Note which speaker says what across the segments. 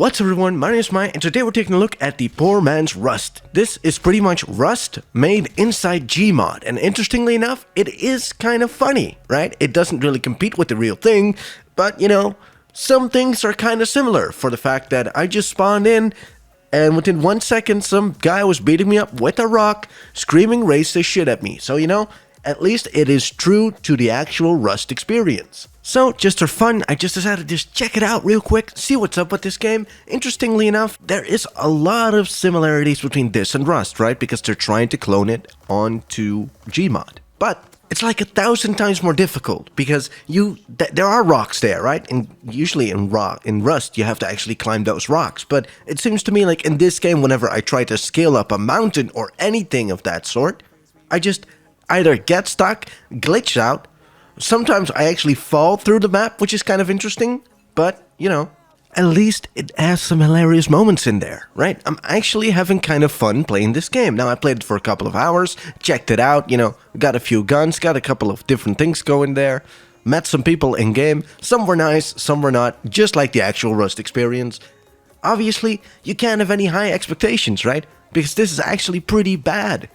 Speaker 1: What's up everyone, my name is Mike and today we're taking a look at the poor man's Rust. This is pretty much Rust made inside Gmod, and interestingly enough, it is kind of funny, right? It doesn't really compete with the real thing, but you know, some things are kind of similar for the fact that I just spawned in and within 1 second some guy was beating me up with a rock, screaming racist shit at me. So you know, at least it is true to the actual Rust experience. So, just for fun, I just decided to just check it out real quick, see what's up with this game. Interestingly enough, there is a lot of similarities between this and Rust, right? Because they're trying to clone it onto Gmod. But it's like 1,000 times more difficult because there are rocks there, right? And usually in Rust, you have to actually climb those rocks. But it seems to me like in this game, whenever I try to scale up a mountain or anything of that sort, I just either get stuck, glitch out. Sometimes I actually fall through the map, which is kind of interesting, but, you know, at least it has some hilarious moments in there, right? I'm actually having kind of fun playing this game. Now, I played it for a couple of hours, checked it out, you know, got a few guns, got a couple of different things going there, met some people in-game. Some were nice, some were not, just like the actual Rust experience. Obviously, you can't have any high expectations, right? Because this is actually pretty bad.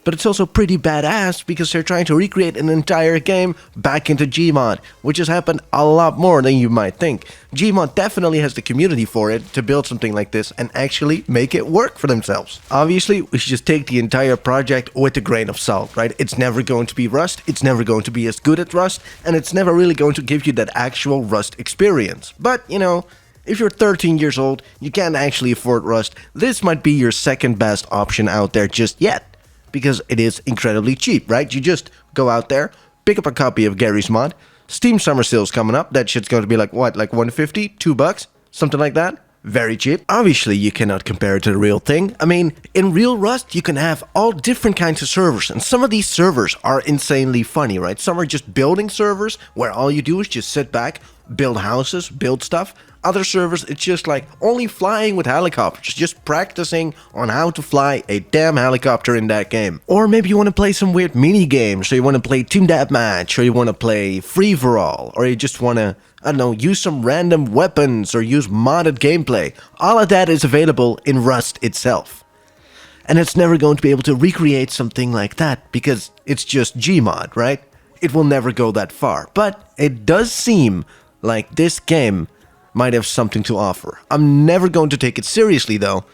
Speaker 1: But it's also pretty badass because they're trying to recreate an entire game back into Gmod, which has happened a lot more than you might think. Gmod definitely has the community for it to build something like this and actually make it work for themselves. Obviously, we should just take the entire project with a grain of salt, right? It's never going to be Rust, it's never going to be as good as Rust, and it's never really going to give you that actual Rust experience. But, you know, if you're 13 years old, you can't actually afford Rust, this might be your second best option out there just yet. Because it is incredibly cheap, right? You just go out there, pick up a copy of Garry's mod. Steam summer sale's coming up. That shit's going to be like, what, like $150, $2, something like that? Very cheap. Obviously, you cannot compare it to the real thing. I mean, in real Rust, you can have all different kinds of servers, and some of these servers are insanely funny, right? Some are just building servers, where all you do is just sit back, build houses, build stuff. Other servers, it's just like only flying with helicopters, just practicing on how to fly a damn helicopter in that game. Or maybe you want to play some weird mini games, or you want to play Team Deathmatch, or you want to play Free For All, or you just want to, I don't know, use some random weapons, or use modded gameplay. All of that is available in Rust itself. And it's never going to be able to recreate something like that, because it's just Gmod, right? It will never go that far. But it does seem like this game might have something to offer. I'm never going to take it seriously though,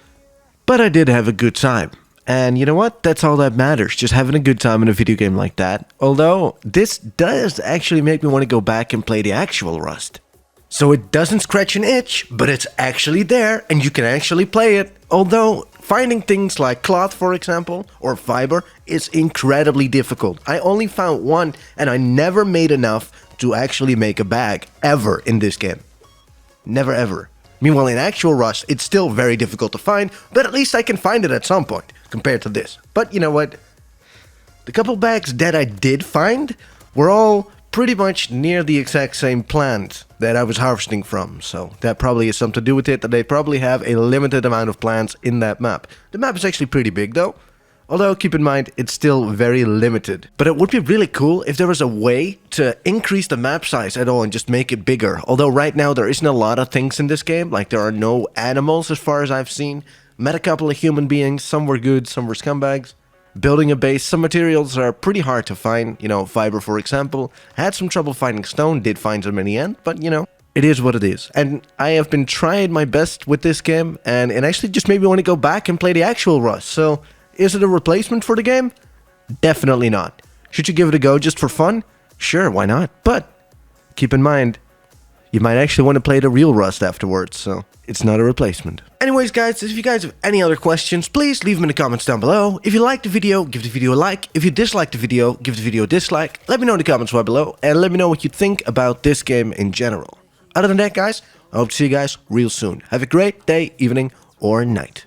Speaker 1: but I did have a good time. And you know what? That's all that matters, just having a good time in a video game like that. Although, this does actually make me want to go back and play the actual Rust. So it doesn't scratch an itch, but it's actually there and you can actually play it. Although, finding things like cloth, for example, or fiber is incredibly difficult. I only found one and I never made enough to actually make a bag, ever in this game. Never ever. Meanwhile, in actual Rust, it's still very difficult to find, but at least I can find it at some point, compared to this. But you know what? The couple bags that I did find were all pretty much near the exact same plant that I was harvesting from, so that probably has something to do with it, that they probably have a limited amount of plants in that map. The map is actually pretty big though. Although, keep in mind, it's still very limited. But it would be really cool if there was a way to increase the map size at all and just make it bigger. Although right now there isn't a lot of things in this game, like there are no animals as far as I've seen. Met a couple of human beings, some were good, some were scumbags. Building a base, some materials are pretty hard to find, you know, fiber for example. Had some trouble finding stone, did find some in the end, but you know, it is what it is. And I have been trying my best with this game, and it actually just made me want to go back and play the actual Rust, so is it a replacement for the game? Definitely not. Should you give it a go just for fun? Sure, why not? But keep in mind, you might actually want to play the real Rust afterwards, so it's not a replacement. Anyways guys, if you guys have any other questions, please leave them in the comments down below. If you liked the video, give the video a like. If you disliked the video, give the video a dislike. Let me know in the comments right below, and let me know what you think about this game in general. Other than that guys, I hope to see you guys real soon. Have a great day, evening, or night.